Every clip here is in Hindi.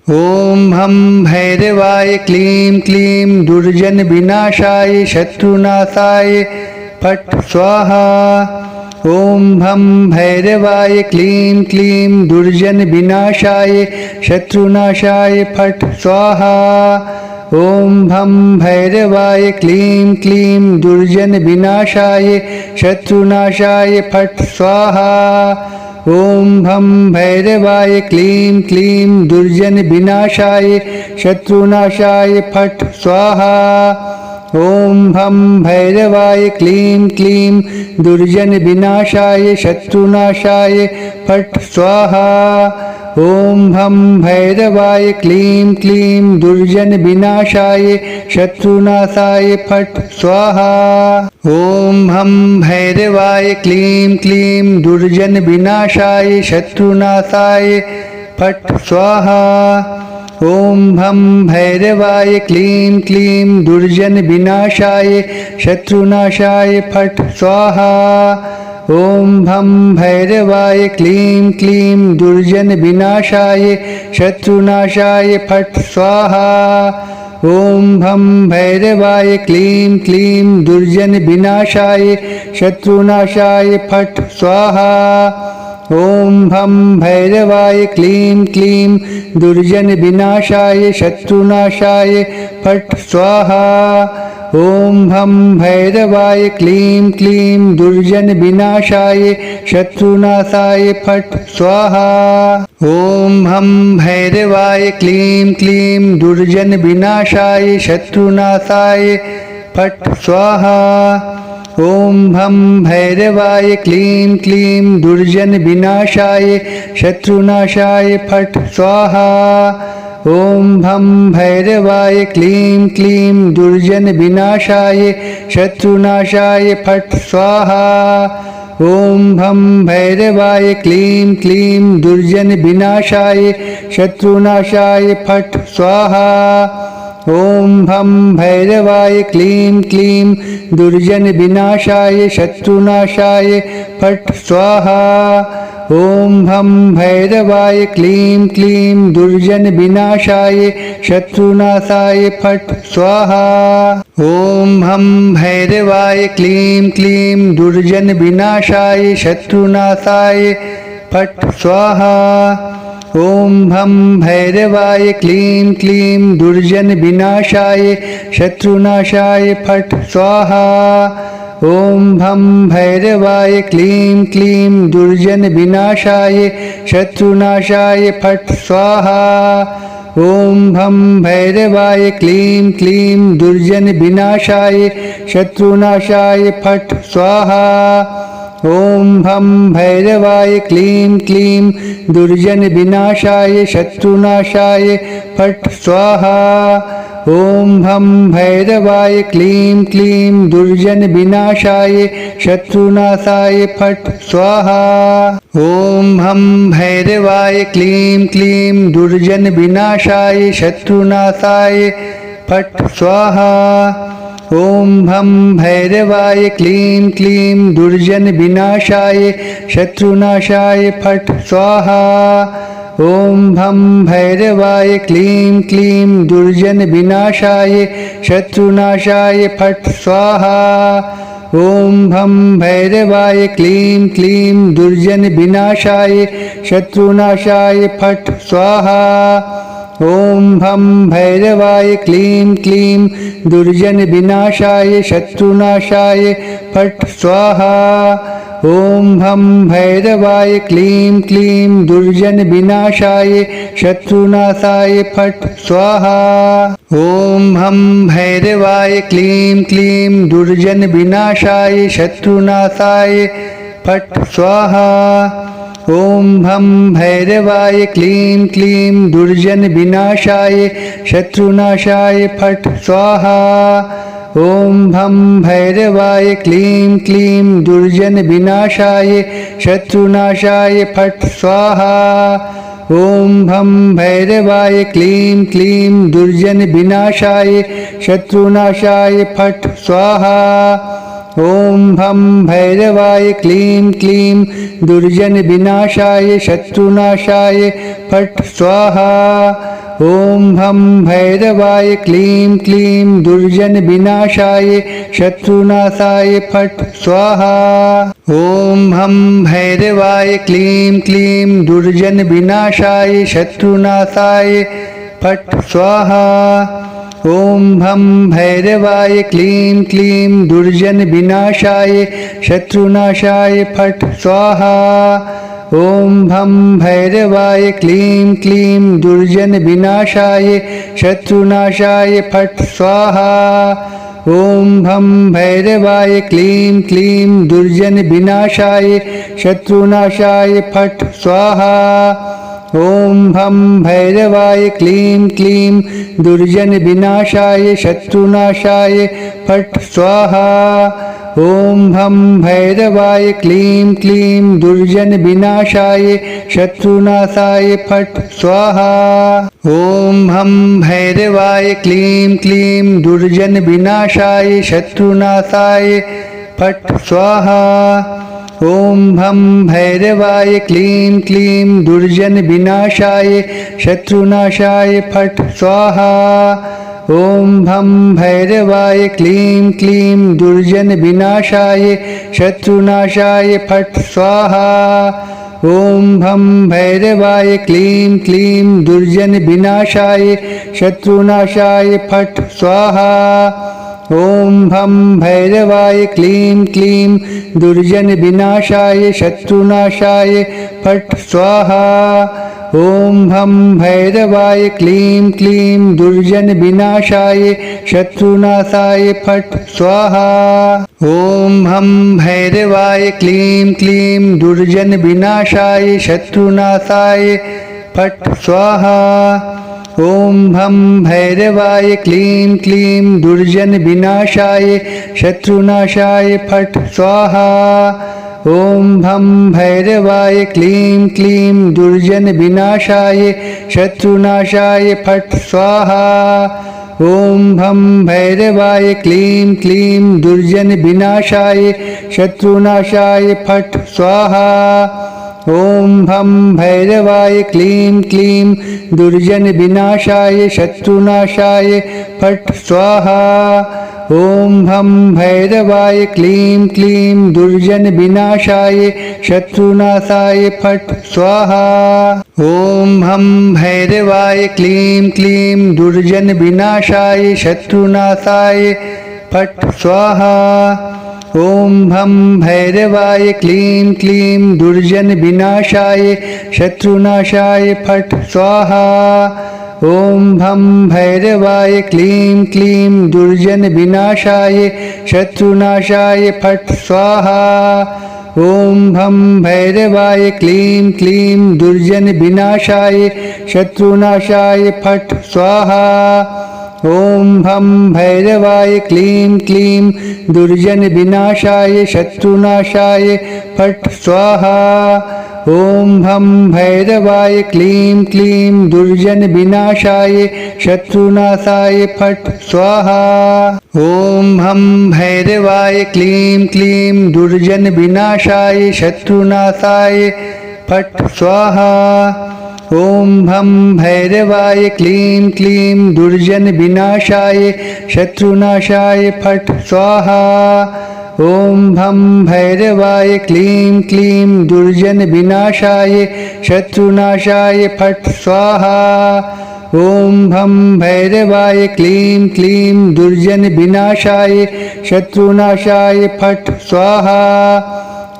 ॐ भं भैरवाय क्लीं क्लीं दुर्जनविनाशाय शत्रुनाशाय फट् स्वाहा। ॐ भं भैरवाय क्लीं क्लीं दुर्जनविनाशाय शत्रुनाशाय फट् स्वाहा। ॐ भं भैरवाय क्लीं क्लीं दुर्जनविनाशाय शत्रुनाशाय फट् स्वाहा। ॐ भं भैरवाय क्लीं क्लीं दुर्जनविनाशाय शत्रुनाशाय फट् स्वाहा। ॐ भं भैरवाय क्लीं क्लीं दुर्जनविनाशाय शत्रुनाशाय फट् स्वाहा। ॐ भं भैरवाय क्लीं क्लीं दुर्जनविनाशाय शत्रुनाशाय फट् स्वाहा। ॐ भं भैरवाय क्लीं क्लीं दुर्जनविनाशाय शत्रुनाशाय फट् स्वाहा। ॐ भं भैरवाय क्लीं क्लीं दुर्जनविनाशाय शत्रुनाशाय फट् स्वाहा। ॐ भं भैरवाय क्लीं क्लीं दुर्जनविनाशाय शत्रुनाशाय फट् स्वाहा। ॐ भं भैरवाय क्लीं क्लीं दुर्जनविनाशाय शत्रुनाशाय फट् स्वाहा। ॐ भं भैरवाय क्लीं क्लीं दुर्जनविनाशाय शत्रुनाशाय फट् स्वाहा। ॐ भं भैरवाय क्लीं क्लीं दुर्जनविनाशाय शत्रुनाशाय फट् स्वाहा। ॐ भं भैरवाय क्लीं क्लीं दुर्जनविनाशाय शत्रुनाशाय फट् स्वाहा। ॐ भं भैरवाय क्लीं क्लीं दुर्जनविनाशाय शत्रुनाशाय फट् स्वाहा। ॐ भं भैरवाय क्लीं क्लीं दुर्जनविनाशाय शत्रुनाशाय फट् स्वाहा। ॐ भं भैरवाय क्लीं क्लीं दुर्जनविनाशाय शत्रुनाशाय फट् स्वाहा। ॐ भं भैरवाय क्लीं क्लीं दुर्जनविनाशाय शत्रुनाशाय फट् स्वाहा। ॐ भं भैरवाय क्लीं क्लीं दुर्जनविनाशाय शत्रुनाशाय फट् स्वाहा। ॐ भं भैरवाय क्लीं क्लीं दुर्जनविनाशाय शत्रुनाशाय फट् स्वाहा। ॐ भं भैरवाय क्लीं क्लीं दुर्जनविनाशाय शत्रुनाशाय फट् स्वाहा। ॐ भं भैरवाय क्लीं क्लीं दुर्जनविनाशाय शत्रुनाशाय फट् स्वाहा। ॐ भं भैरवाय क्लीं क्लीं दुर्जनविनाशाय शत्रुनाशाय फट् स्वाहा। ॐ भं भैरवाय क्लीं क्लीं दुर्जनविनाशाय शत्रुनाशाय फट् स्वाहा। ॐ भं भैरवाय क्लीं क्लीं दुर्जनविनाशाय शत्रुनाशाय फट् स्वाहा। ॐ भं भैरवाय क्लीं क्लीं दुर्जनविनाशाय शत्रुनाशाय फट् स्वाहा। ॐ भं भैरवाय क्लीं क्लीं दुर्जनविनाशाय शत्रुनाशाय फट् स्वाहा। ॐ भं भैरवाय क्लीं क्लीं दुर्जनविनाशाय शत्रुनाशाय फट् स्वाहा। ॐ भं भैरवाय क्लीं क्लीं दुर्जनविनाशाय शत्रुनाशाय फट् स्वाहा। ॐ भं भैरवाय क्लीं क्लीं दुर्जनविनाशाय शत्रुनाशाय फट् स्वाहा। ॐ भं भैरवाय क्लीं क्लीं दुर्जनविनाशाय शत्रुनाशाय फट् स्वाहा। ॐ भं भैरवाय क्लीं क्लीं दुर्जनविनाशाय शत्रुनाशाय फट् स्वाहा। ॐ भं भैरवाय क्लीं क्लीं दुर्जनविनाशाय शत्रुनाशाय फट् स्वाहा। ॐ भं भैरवाय क्लीं क्लीं दुर्जनविनाशाय शत्रुनाशाय फट् स्वाहा। ॐ भं भैरवाय क्लीं क्लीं दुर्जनविनाशाय शत्रुनाशाय फट् स्वाहा। ॐ भं भैरवाय क्लीं क्लीं दुर्जनविनाशाय शत्रुनाशाय फट् स्वाहा। ॐ भं भैरवाय क्लीं क्लीं दुर्जनविनाशाय शत्रुनाशाय फट् स्वाहा। ॐ भं भैरवाय क्लीं क्लीं दुर्जनविनाशाय शत्रुनाशाय फट् स्वाहा। ॐ भं भैरवाय क्लीं क्लीं दुर्जनविनाशाय शत्रुनाशाय फट् स्वाहा। ॐ भं भैरवाय क्लीं क्लीं दुर्जनविनाशाय शत्रुनाशाय फट् स्वाहा। ॐ भं भैरवाय क्लीं क्लीं दुर्जनविनाशाय शत्रुनाशाय फट् स्वाहा। ॐ भं भैरवाय क्लीं क्लीं दुर्जनविनाशाय शत्रुनाशाय फट् स्वाहा। ॐ भं भैरवाय क्लीं क्लीं दुर्जनविनाशाय शत्रुनाशाय फट् स्वाहा। ॐ भं भैरवाय क्लीं क्लीं दुर्जनविनाशाय शत्रुनाशाय फट् स्वाहा। ॐ भं भैरवाय क्लीं क्लीं दुर्जनविनाशाय शत्रुनाशाय फट् स्वाहा। ॐ भं भैरवाय क्लीं क्लीं दुर्जनविनाशाय शत्रुनाशाय फट् स्वाहा। ॐ भं भैरवाय क्लीं क्लीं दुर्जनविनाशाय शत्रुनाशाय फट् स्वाहा। ॐ भं भैरवाय क्लीं क्लीं दुर्जनविनाशाय शत्रुनाशाय फट् स्वाहा। ॐ भं भैरवाय क्लीं क्लीं दुर्जनविनाशाय शत्रुनाशाय फट् स्वाहा। ॐ भं भैरवाय क्लीं क्लीं दुर्जनविनाशाय शत्रुनाशाय फट् स्वाहा। ॐ भं भैरवाय क्लीं क्लीं दुर्जनविनाशाय शत्रुनाशाय फट् स्वाहा। ॐ भं भैरवाय क्लीं क्लीं दुर्जनविनाशाय शत्रुनाशाय फट् स्वाहा। ॐ भं भैरवाय क्लीं क्लीं दुर्जनविनाशाय शत्रुनाशाय फट् स्वाहा। ॐ भं भैरवाय क्लीं क्लीं दुर्जनविनाशाय शत्रुनाशाय फट् स्वाहा। ॐ भं भैरवाय क्लीं क्लीं दुर्जनविनाशाय शत्रुनाशाय फट् स्वाहा। ॐ भं भैरवाय क्लीं क्लीं दुर्जनविनाशाय शत्रुनाशाय फट् स्वाहा। ॐ भं भैरवाय क्लीं क्लीं दुर्जनविनाशाय शत्रुनाशाय फट् स्वाहा। ॐ भं भैरवाय क्लीं क्लीं दुर्जनविनाशाय शत्रुनाशाय फट् स्वाहा। ॐ भं भैरवाय क्लीं क्लीं दुर्जनविनाशाय शत्रुनाशाय फट् स्वाहा। ॐ भं भैरवाय क्लीं क्लीं दुर्जनविनाशाय शत्रुनाशाय फट् स्वाहा। ॐ भं भैरवाय क्लीं क्लीं दुर्जनविनाशाय शत्रुनाशाय फट् स्वाहा। ॐ भं भैरवाय क्लीं क्लीं दुर्जनविनाशाय शत्रुनाशाय फट् स्वाहा। ॐ भं भैरवाय क्लीं क्लीं दुर्जनविनाशाय शत्रुनाशाय फट् स्वाहा। ॐ भं भैरवाय क्लीं क्लीं दुर्जनविनाशाय शत्रुनाशाय फट् स्वाहा। ॐ भं भैरवाय क्लीं क्लीं दुर्जनविनाशाय शत्रुनाशाय फट् स्वाहा।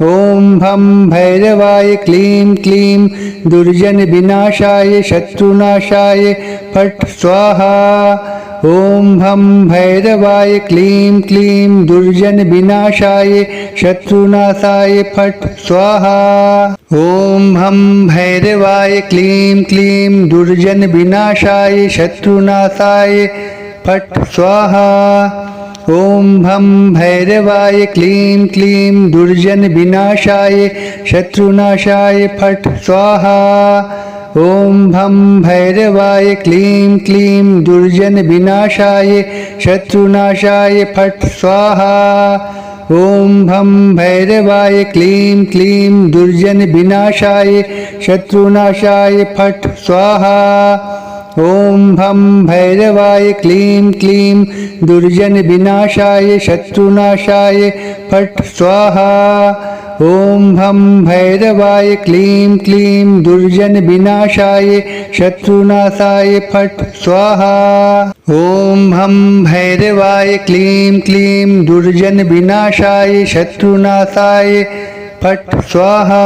ॐ भं भैरवाय क्लीं क्लीं दुर्जनविनाशाय शत्रुनाशाय फट् स्वाहा। ॐ भं भैरवाय क्लीं क्लीं दुर्जनविनाशाय शत्रुनाशाय फट् स्वाहा। ॐ भं भैरवाय क्लीं क्लीं दुर्जनविनाशाय शत्रुनाशाय फट् स्वाहा। ॐ भं भैरवाय क्लीं क्लीं दुर्जनविनाशाय शत्रुनाशाय फट् स्वाहा। ॐ भं भैरवाय क्लीं क्लीं दुर्जनविनाशाय शत्रुनाशाय फट् स्वाहा। ॐ भं भैरवाय क्लीं क्लीं दुर्जन विनाशाय शत्रुनाशाय फट् स्वाहा। ॐ भं भैरवाय क्लीं क्लीं दुर्जन विनाशाय शत्रुनाशाय फट् स्वाहा। ॐ भं भैरवाय क्लीं क्लीं दुर्जन विनाशाय शत्रुनाशाय फट् स्वाहा। ॐ भं भैरवाय क्लीं क्लीं दुर्जन विनाशाय शत्रुनाशाय फट् स्वाहा।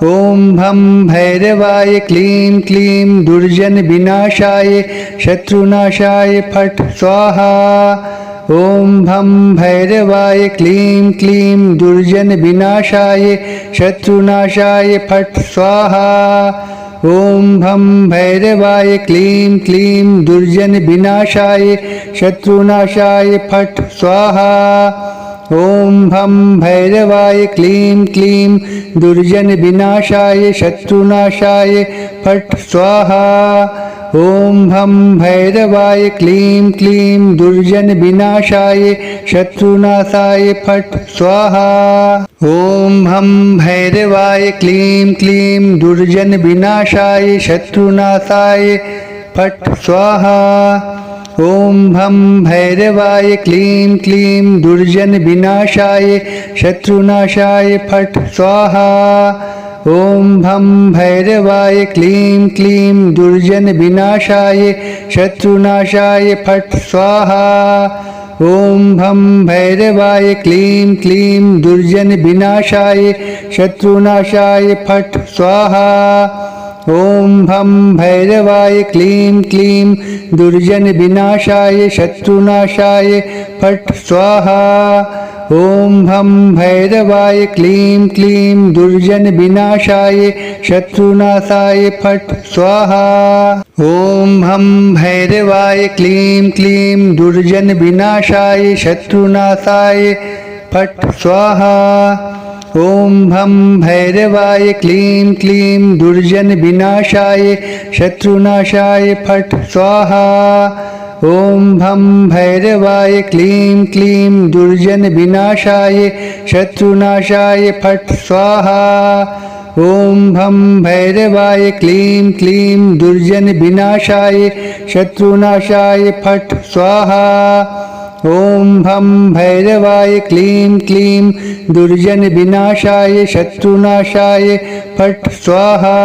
ॐ भं भैरवाय क्लीं क्लीं दुर्जन विनाशाय शत्रुनाशाय फट् स्वाहा। ॐ भं भैरवाय क्लीं क्लीं दुर्जन विनाशाय शत्रुनाशाय फट् स्वाहा। ॐ भं भैरवाय क्लीं क्लीं दुर्जन विनाशाय शत्रुनाशाय फट् स्वाहा। ॐ भं भैरवाय क्लीं क्लीं दुर्जन विनाशाय शत्रुनाशाय फट् स्वाहा। ॐ भं भैरवाय क्लीं क्लीं दुर्जन विनाशाय शत्रुनाशाय फट् स्वाहा। ॐ भं भैरवाय क्लीं क्लीं दुर्जन विनाशाय शत्रुनाशाय फट् स्वाहा। ॐ भं भैरवाय क्लीं क्लीं दुर्जन विनाशाय शत्रुनाशाय फट् स्वाहा। ॐ भं भैरवाय क्लीं क्लीं दुर्जन विनाशाय शत्रुनाशाय फट् स्वाहा। ॐ भं भैरवाय क्लीं क्लीं दुर्जन विनाशाय शत्रुनाशाय फट् स्वाहा। ॐ भं भैरवाय क्लीं क्लीं दुर्जन विनाशाय शत्रुनाशाय फट् स्वाहा। ॐ भं भैरवाय क्लीं क्लीं दुर्जन विनाशाय शत्रुनाशाय फट् स्वाहा। ॐ भं भैरवाय क्लीं क्लीं दुर्जन विनाशाय शत्रुनाशाय फट् स्वाहा। ॐ भं भैरवाय क्लीं क्लीं दुर्जन विनाशाय शत्रुनाशाय फट् स्वाहा। ॐ भं भैरवाय क्लीं क्लीं दुर्जन विनाशाय शत्रुनाशाय फट् स्वाहा। ॐ भं भैरवाय क्लीं क्लीं दुर्जन विनाशाय शत्रुनाशाय फट् स्वाहा। ॐ भं भैरवाय क्लीं क्लीं दुर्जन विनाशाय शत्रुनाशाय फट् स्वाहा।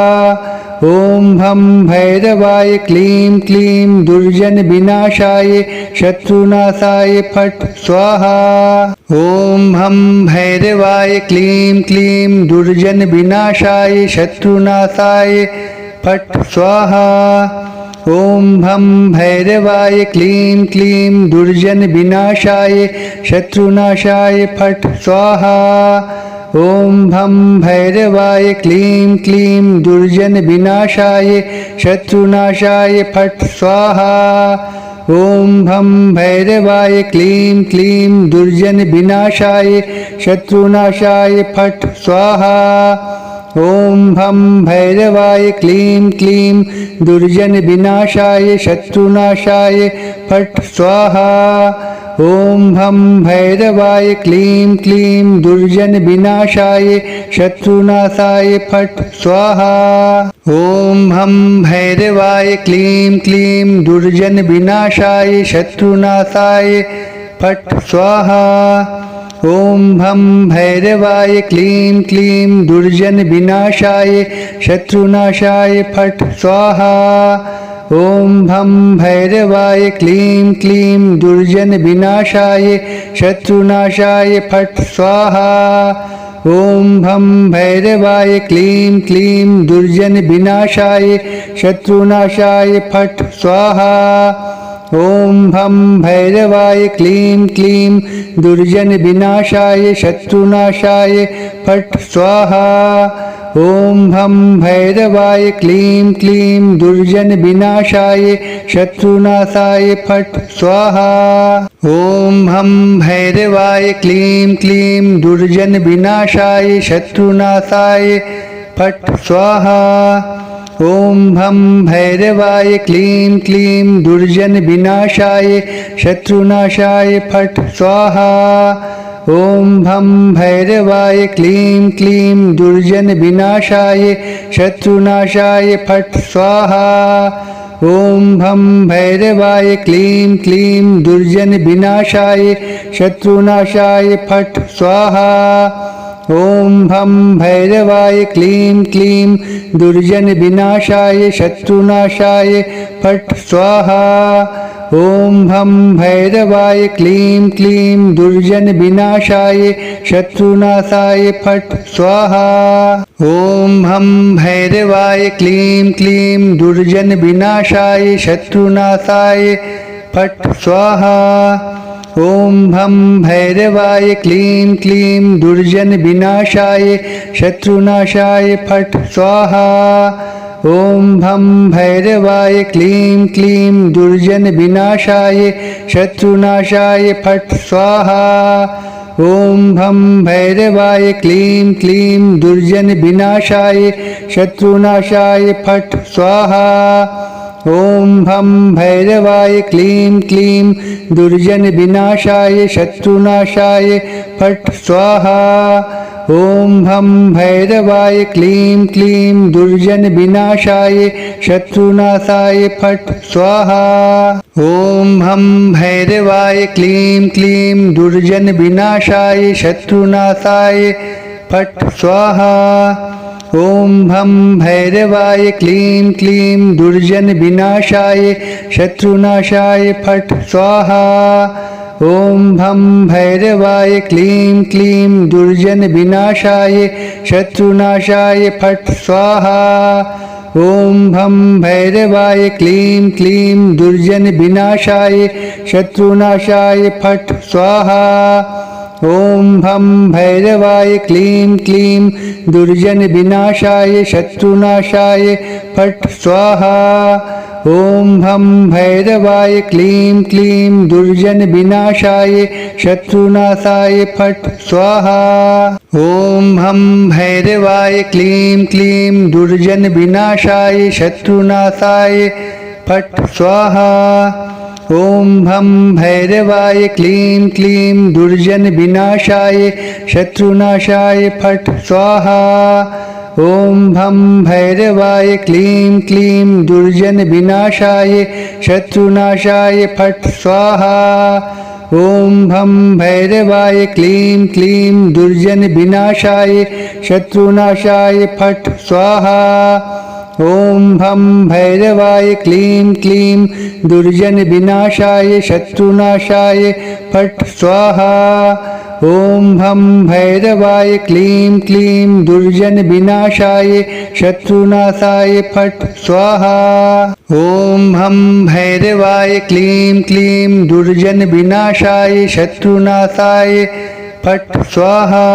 ॐ भं भैरवाय क्लीं क्लीं दुर्जन विनाशाय शत्रुनाशाय फट् स्वाहा। ॐ भं भैरवाय क्लीं क्लीं दुर्जन विनाशाय शत्रुनाशाय फट् स्वाहा। ॐ भं भैरवाय क्लीं क्लीं दुर्जन विनाशाय शत्रुनाशाय फट् स्वाहा। ॐ भं भैरवाय क्लीं क्लीं दुर्जन विनाशाय शत्रुनाशाय फट् स्वाहा। ॐ भं भैरवाय क्लीं क्लीं दुर्जन विनाशाय शत्रुनाशाय फट् स्वाहा। ॐ भं भैरवाय क्लीं क्लीं दुर्जन विनाशाय शत्रुनाशाय फट् स्वाहा। ॐ भं भैरवाय क्लीं क्लीं दुर्जन विनाशाय शत्रुनाशाय फट् स्वाहा। ॐ भं भैरवाय क्लीं क्लीं दुर्जन विनाशाय शत्रुनाशाय फट् स्वाहा। ॐ भं भैरवाय क्लीं क्लीं दुर्जन विनाशाय शत्रुनाशाय फट् स्वाहा। ॐ भं भैरवाय क्लीं क्लीं दुर्जन विनाशाय शत्रुनाशाय फट् स्वाहा। ॐ भं भैरवाय क्लीं क्लीं दुर्जन विनाशाय शत्रुनाशाय फट् स्वाहा। ॐ भं भैरवाय क्लीं क्लीं दुर्जन विनाशाय शत्रुनाशाय फट् स्वाहा। ॐ भं भैरवाय क्लीं क्लीं दुर्जन विनाशाय शत्रुनाशाय फट् स्वाहा। ॐ भं भैरवाय क्लीं क्लीं दुर्जन विनाशाय शत्रुनाशाय फट् स्वाहा। ॐ भं भैरवाय क्लीं क्लीं दुर्जन विनाशाय शत्रुनाशाय फट् स्वाहा। ॐ भं भैरवाय क्लीं क्लीं दुर्जनविनाशाय शत्रुनाशाय फट् स्वाहा ॐ भं भैरवाय क्लीं क्लीं दुर्जनविनाशाय शत्रुनाशाय फट् स्वाहा ॐ भं भैरवाय क्लीं क्लीं दुर्जनविनाशाय शत्रुनाशाय फट् स्वाहा ॐ भं भैरवाय क्लीं क्लीं दुर्जनविनाशाय शत्रुनाशाय फट् स्वाहा ॐ भं भैरवाय क्लीं क्लीं दुर्जनविनाशाय शत्रुनाशाय फट् स्वाहा ॐ भं भैरवाय क्लीं क्लीं दुर्जनविनाशाय शत्रुनाशाय फट् स्वाहा ॐ भं भैरवाय क्लीं क्लीं दुर्जनविनाशाय शत्रुनाशाय फट् स्वाहा ॐ भं भैरवाय क्लीं क्लीं दुर्जनविनाशाय शत्रुनाशाय फट् स्वाहा ॐ भं भैरवाय क्लीं क्लीं दुर्जनविनाशाय शत्रुनाशाय फट् स्वाहा ॐ भं भैरवाय क्लीं क्लीं दुर्जनविनाशाय शत्रुनाशाय फट् स्वाहा ॐ भं भैरवाय क्लीं क्लीं दुर्जनविनाशाय शत्रुनाशाय फट् स्वाहा ॐ भं भैरवाय क्लीं क्लीं दुर्जनविनाशाय शत्रुनाशाय फट् स्वाहा ॐ भं भैरवाय क्लीं क्लीं दुर्जनविनाशाय शत्रुनाशाय फट् स्वाहा ॐ भं भैरवाय क्लीं क्लीं दुर्जनविनाशाय शत्रुनाशाय फट् स्वाहा ॐ भं भैरवाय क्लीं क्लीं दुर्जनविनाशाय शत्रुनाशाय फट् स्वाहा ॐ भं भैरवाय क्लीं क्लीं दुर्जनविनाशाय शत्रुनाशाय फट् स्वाहा ॐ भं भैरवाय क्लीं क्लीं दुर्जनविनाशाय शत्रुनाशाय फट् स्वाहा ॐ भं भैरवाय क्लीं क्लीं दुर्जनविनाशाय शत्रुनाशाय फट् स्वाहा ॐ भं भैरवाय क्लीं क्लीं दुर्जनविनाशाय शत्रुनाशाय फट् स्वाहा ॐ भं भैरवाय क्लीं क्लीं दुर्जनविनाशाय शत्रुनाशाय फट् स्वाहा ॐ भं भैरवाय क्लीं क्लीं दुर्जनविनाशाय शत्रुनाशाय फट् स्वाहा ॐ भं भैरवाय क्लीं क्लीं दुर्जनविनाशाय शत्रुनाशाय फट् स्वाहा ॐ भं भैरवाय क्लीं क्लीं दुर्जनविनाशाय शत्रुनाशाय फट् स्वाहा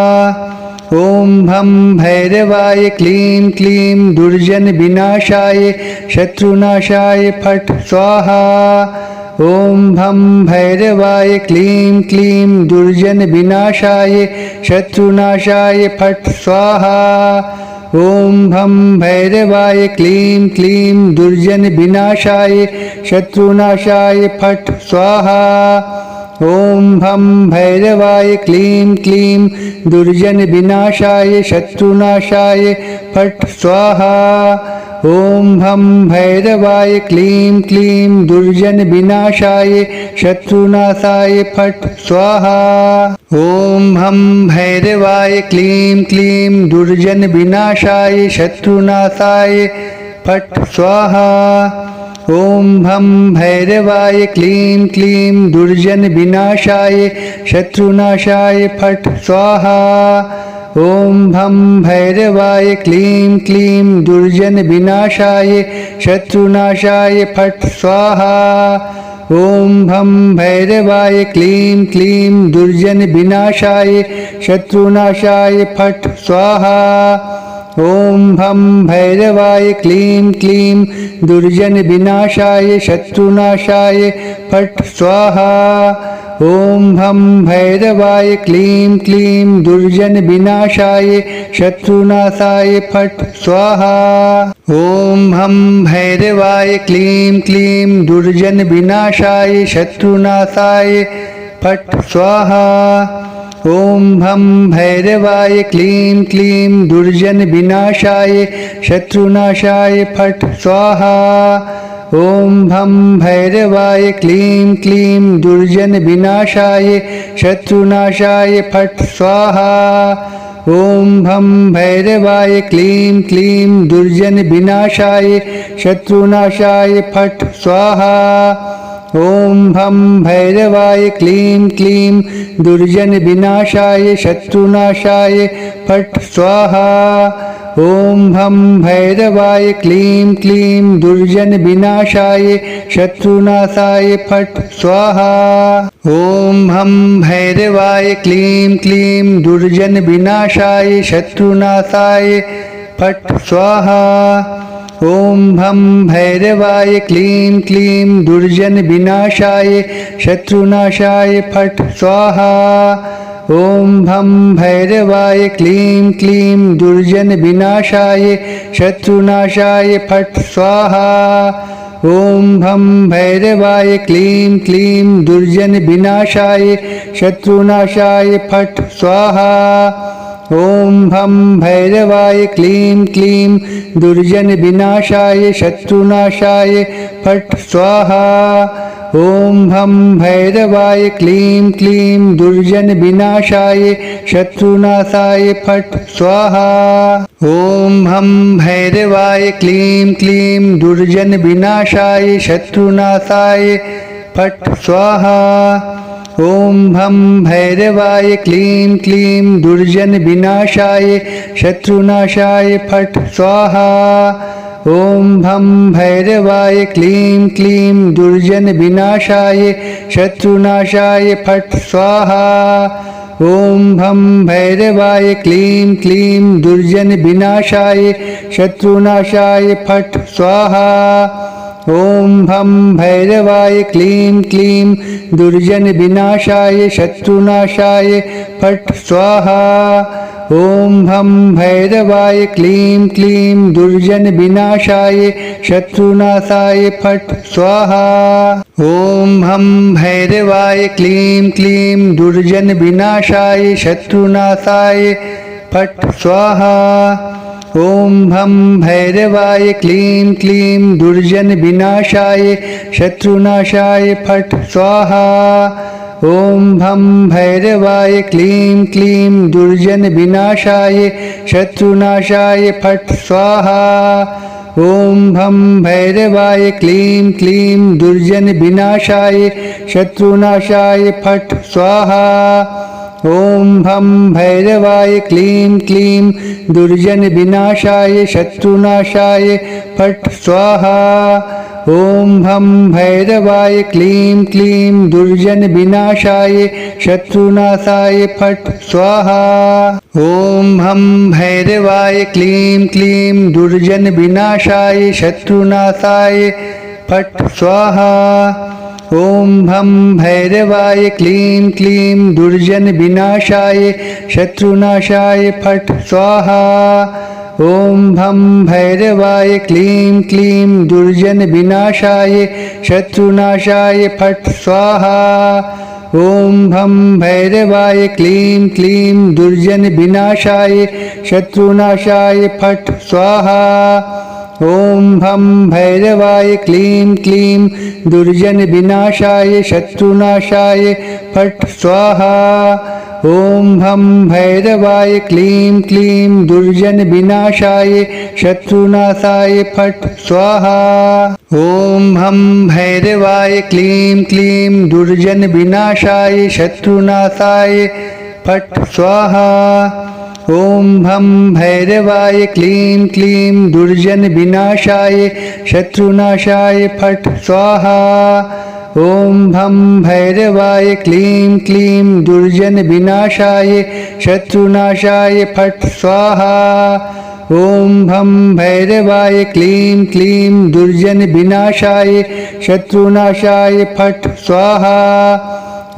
ॐ भं भैरवाय क्लीं क्लीं दुर्जनविनाशाय शत्रुनाशाय फट् स्वाहा ॐ भं भैरवाय क्लीं क्लीं दुर्जनविनाशाय शत्रुनाशाय फट् स्वाहा ॐ भं भैरवाय क्लीं क्लीं दुर्जनविनाशाय शत्रुनाशाय फट् स्वाहा ॐ भं भैरवाय क्लीं क्लीं दुर्जनविनाशाय शत्रुनाशाय फट् स्वाहा ॐ भं भैरवाय क्लीं क्लीं दुर्जनविनाशाय शत्रुनाशाय फट् स्वाहा ॐ भं भैरवाय क्लीं क्लीं दुर्जनविनाशाय शत्रुनाशाय फट् स्वाहा ॐ भं भैरवाय क्लीं क्लीं दुर्जनविनाशाय शत्रुनाशाय फट् स्वाहा ॐ भं भैरवाय क्लीं क्लीं दुर्जनविनाशाय शत्रुनाशाय फट् स्वाहा ॐ भं भैरवाय क्लीं क्लीं दुर्जनविनाशाय शत्रुनाशाय फट् स्वाहा ॐ भं भैरवाय क्लीं क्लीं दुर्जनविनाशाय शत्रुनाशाय फट् स्वाहा ॐ भं भैरवाय क्लीं क्लीं दुर्जनविनाशाय शत्रुनाशाय फट् स्वाहा ॐ भं भैरवाय क्लीं क्लीं दुर्जनविनाशाय शत्रुनाशाय फट् स्वाहा ॐ भं भैरवाय क्लीं क्लीं दुर्जनविनाशाय शत्रुनाशाय फट् स्वाहा। ॐ भं भैरवाय क्लीं क्लीं दुर्जनविनाशाय शत्रुनाशाय फट् स्वाहा। ॐ भं भैरवाय क्लीं क्लीं दुर्जनविनाशाय शत्रुनाशाय फट् स्वाहा। ॐ भं भैरवाय क्लीं क्लीं दुर्जनविनाशाय शत्रुनाशाय फट् स्वाहा। ॐ भं भैरवाय क्लीं क्लीं दुर्जनविनाशाय शत्रुनाशाय फट् स्वाहा। ॐ भं भैरवाय क्लीं क्लीं दुर्जनविनाशाय शत्रुनाशाय फट् स्वाहा। ॐ भं भैरवाय क्लीं क्लीं दुर्जनविनाशाय शत्रुनाशाय फट् स्वाहा। ॐ भं भैरवाय क्लीं क्लीं दुर्जनविनाशाय शत्रुनाशाय फट् स्वाहा। ॐ भं भैरवाय क्लीं क्लीं दुर्जनविनाशाय शत्रुनाशाय फट् स्वाहा। ॐ भं भैरवाय क्लीं क्लीं दुर्जनविनाशाय शत्रुनाशाय फट् स्वाहा। ॐ भं भैरवाय क्लीं क्लीं दुर्जनविनाशाय शत्रुनाशाय फट् स्वाहा। ॐ भं भैरवाय क्लीं क्लीं दुर्जनविनाशाय शत्रुनाशाय फट् स्वाहा। ॐ भं भैरवाय क्लीं क्लीं दुर्जनविनाशाय शत्रुनाशाय फट् स्वाहा। ॐ भं भैरवाय क्लीं क्लीं दुर्जनविनाशाय शत्रुनाशाय फट् स्वाहा। ॐ भं भैरवाय क्लीं क्लीं दुर्जनविनाशाय शत्रुनाशाय फट् स्वाहा। ॐ भं भैरवाय क्लीं क्लीं दुर्जनविनाशाय शत्रुनाशाय फट् स्वाहा। ॐ भं भैरवाय क्लीं क्लीं दुर्जनविनाशाय शत्रुनाशाय फट् स्वाहा। ॐ भं भैरवाय क्लीं क्लीं दुर्जनविनाशाय शत्रुनाशाय फट् स्वाहा। ॐ भं भैरवाय क्लीं क्लीं दुर्जनविनाशाय शत्रुनाशाय फट् स्वाहा। ॐ भं भैरवाय क्लीं क्लीं दुर्जनविनाशाय शत्रुनाशाय फट् स्वाहा। ॐ भं भैरवाय क्लीं क्लीं दुर्जनविनाशाय शत्रुनाशाय फट् स्वाहा। ॐ भं भैरवाय क्लीं क्लीं दुर्जनविनाशाय शत्रुनाशाय फट् स्वाहा। ॐ भं भैरवाय क्लीं क्लीं दुर्जनविनाशाय शत्रुनाशाय फट् स्वाहा। ॐ भं भैरवाय क्लीं क्लीं दुर्जनविनाशाय शत्रुनाशाय फट् स्वाहा। ॐ भं भैरवाय क्लीं क्लीं दुर्जनविनाशाय शत्रुनाशाय फट् स्वाहा। ॐ भं भैरवाय क्लीं क्लीं दुर्जनविनाशाय शत्रुनाशाय फट् स्वाहा। ॐ भं भैरवाय क्लीं क्लीं दुर्जनविनाशाय शत्रुनाशाय फट् स्वाहा। ॐ भं भैरवाय क्लीं क्लीं दुर्जनविनाशाय शत्रुनाशाय फट् स्वाहा। ॐ भं भैरवाय क्लीं क्लीं दुर्जनविनाशाय शत्रुनाशाय फट् स्वाहा। ॐ भं भैरवाय क्लीं क्लीं दुर्जनविनाशाय शत्रुनाशाय फट् स्वाहा। ॐ भं भैरवाय क्लीं क्लीं दुर्जनविनाशाय शत्रुनाशाय फट् स्वाहा। ॐ भं भैरवाय क्लीं क्लीं दुर्जनविनाशाय शत्रुनाशाय फट् स्वाहा। ॐ भं भैरवाय क्लीं क्लीं दुर्जनविनाशाय शत्रुनाशाय फट् स्वाहा।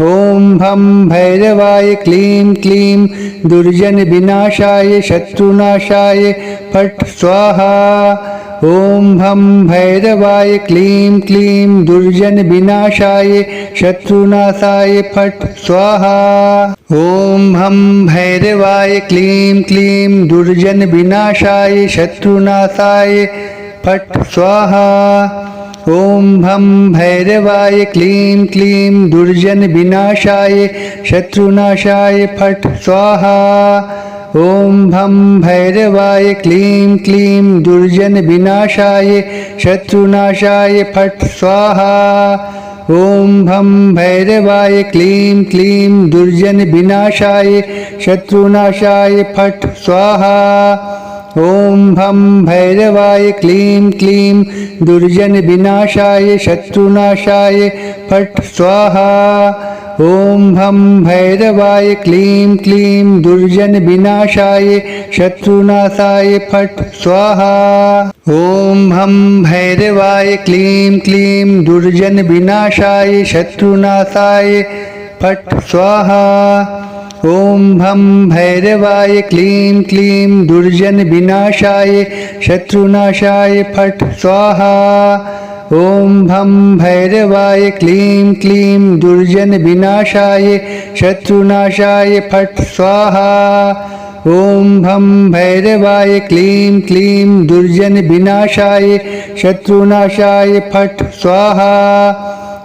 ॐ भं भैरवाय क्लीं क्लीं दुर्जनविनाशाय शत्रुनाशाय फट् स्वाहा। ॐ भं भैरवाय क्लीं क्लीं दुर्जन विनाशाय शत्रुनाशाय फट् स्वाहा। ॐ भं भैरवाय क्लीं क्लीं दुर्जन विनाशाय शत्रुनाशाय फट् स्वाहा। ॐ भं भैरवाय क्लीं क्लीं दुर्जन विनाशाय शत्रुनाशाय फट् स्वाहा। ॐ भं भैरवाय क्लीं क्लीं दुर्जन विनाशाय शत्रुनाशाय फट् स्वाहा। ॐ भं भैरवाय क्लीं क्लीं दुर्जन विनाशाय शत्रुनाशाय फट् स्वाहा। ॐ भं भैरवाय क्लीं क्लीं दुर्जन विनाशाय शत्रुनाशाय फट् स्वाहा। ॐ भं भैरवाय क्लीं क्लीं दुर्जन विनाशाय शत्रुनाशाय फट् स्वाहा। ॐ भं भैरवाय क्लीं क्लीं दुर्जन विनाशाय शत्रुनाशाय फट् स्वाहा। ॐ भं भैरवाय क्लीं क्लीं दुर्जन विनाशाय शत्रुनाशाय फट् स्वाहा। ॐ भं भैरवाय क्लीं क्लीं दुर्जन विनाशाय शत्रुनाशाय फट् स्वाहा। ॐ भं भैरवाय क्लीं क्लीं दुर्जन विनाशाय शत्रुनाशाय फट् स्वाहा।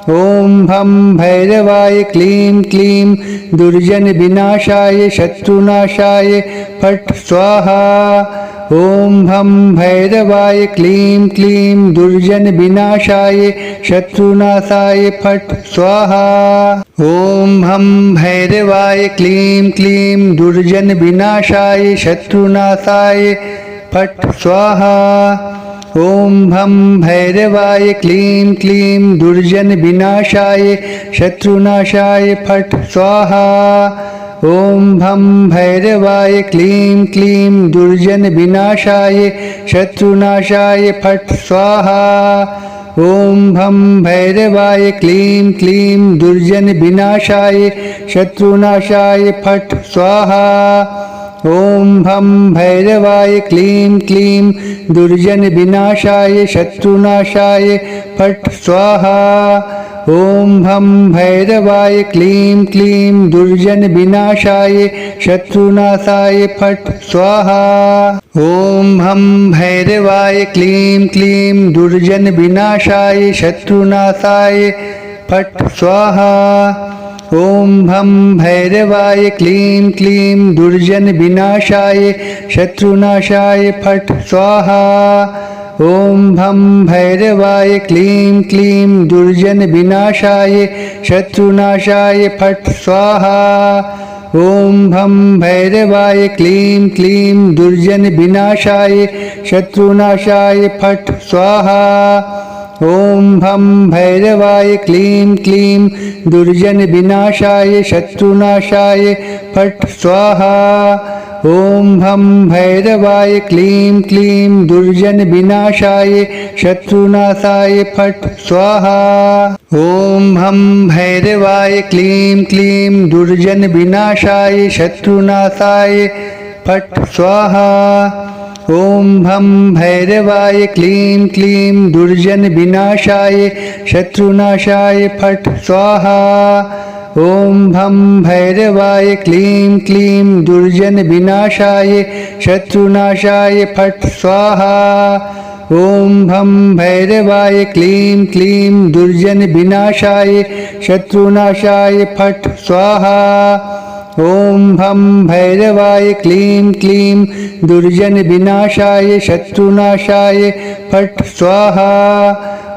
ॐ भं भैरवाय क्लीं क्लीं दुर्जन विनाशाय शत्रुनाशाय फट् स्वाहा। ॐ भं भैरवाय क्लीं क्लीं दुर्जन विनाशाय शत्रुनाशाय फट् स्वाहा। ॐ भं भैरवाय क्लीं क्लीं दुर्जन विनाशाय शत्रुनाशाय फट् स्वाहा। ॐ भं भैरवाय क्लीं क्लीं दुर्जन विनाशाय शत्रुनाशाय फट् स्वाहा। ॐ भं भैरवाय क्लीं क्लीं दुर्जन विनाशाय शत्रुनाशाय फट् स्वाहा। ॐ भं भैरवाय क्लीं क्लीं दुर्जन विनाशाय शत्रुनाशाय फट् स्वाहा। ॐ भं भैरवाय क्लीं क्लीं दुर्जन विनाशाय शत्रुनाशाय फट् स्वाहा। ॐ भं भैरवाय क्लीं क्लीं दुर्जन विनाशाय शत्रुनाशाय फट् स्वाहा। ॐ भं भैरवाय क्लीं क्लीं दुर्जन विनाशाय शत्रुनाशाय फट् स्वाहा। ॐ भं भैरवाय क्लीं क्लीं दुर्जन विनाशाय शत्रुनाशाय फट् स्वाहा। ॐ भं भैरवाय क्लीं क्लीं दुर्जन विनाशाय शत्रुनाशाय फट् स्वाहा। ॐ भं भैरवाय क्लीं क्लीं दुर्जन विनाशाय शत्रुनाशाय फट् स्वाहा। ॐ भं भैरवाय क्लीं क्लीं दुर्जन विनाशाय शत्रुनाशाय फट् स्वाहा। ॐ भं भैरवाय क्लीं क्लीं दुर्जन विनाशाय शत्रुनाशाय फट् स्वाहा। ॐ भं भैरवाय क्लीं क्लीं दुर्जन विनाशाय शत्रुनाशाय फट् स्वाहा। ॐ भं भैरवाय क्लीं क्लीं दुर्जन विनाशाय शत्रुनाशाय फट् स्वाहा। ॐ भं भैरवाय क्लीं क्लीं दुर्जन विनाशाय शत्रुनाशाय फट् स्वाहा। ॐ भं भैरवाय क्लीं क्लीं दुर्जन विनाशाय शत्रुनाशाय फट् स्वाहा। ॐ भं भैरवाय क्लीं क्लीं दुर्जन विनाशाय शत्रुनाशाय फट् स्वाहा।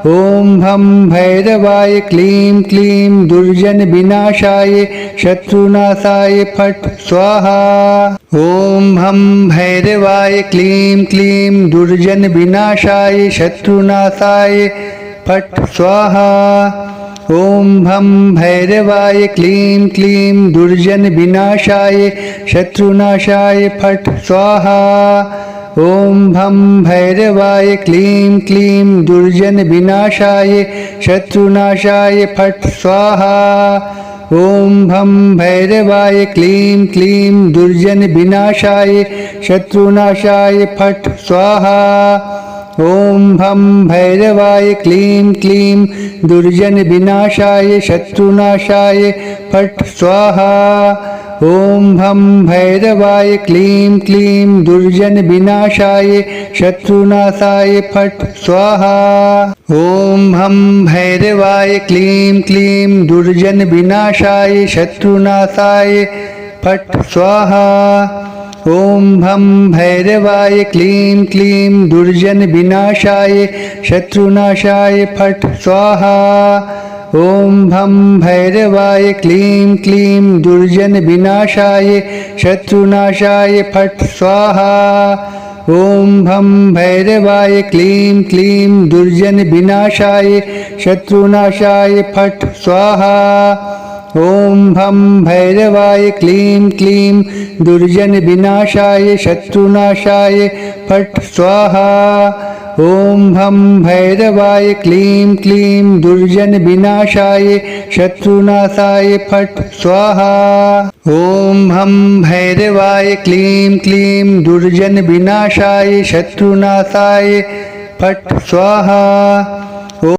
ॐ भं भैरवाय क्लीं क्लीं दुर्जन विनाशाय शत्रुनाशाय फट् स्वाहा। ॐ भं भैरवाय क्लीं क्लीं दुर्जन विनाशाय शत्रुनाशाय फट् स्वाहा। ॐ भं भैरवाय क्लीं क्लीं दुर्जन विनाशाय शत्रुनाशाय फट् स्वाहा। ॐ भं भैरवाय क्लीं क्लीं दुर्जन विनाशाय शत्रुनाशाय फट् स्वाहा। ॐ भं भैरवाय क्लीं क्लीं दुर्जन विनाशाय शत्रुनाशाय फट् स्वाहा। ॐ भं भैरवाय क्लीं क्लीं दुर्जनविनाशाय शत्रुनाशाय फट् स्वाहा ॐ भं भैरवाय क्लीं क्लीं दुर्जनविनाशाय शत्रुनाशाय फट् स्वाहा ॐ भं भैरवाय क्लीं क्लीं दुर्जनविनाशाय शत्रुनाशाय फट् स्वाहा ॐ भं भैरवाय क्लीं क्लीं दुर्जनविनाशाय शत्रुनाशाय फट् स्वाहा ॐ भं भैरवाय क्लीं क्लीं दुर्जनविनाशाय शत्रुनाशाय फट् स्वाहा ॐ भं भैरवाय क्लीं क्लीं दुर्जनविनाशाय शत्रुनाशाय फट् स्वाहा ॐ भं भैरवाय क्लीं क्लीं दुर्जनविनाशाय शत्रुनाशाय फट् स्वाहा ॐ भं भैरवाय क्लीं क्लीं दुर्जनविनाशाय शत्रुनाशाय फट् स्वाहा ॐ भं भैरवाय क्लीं क्लीं दुर्जनविनाशाय शत्रुनाशाय फट् स्वाहा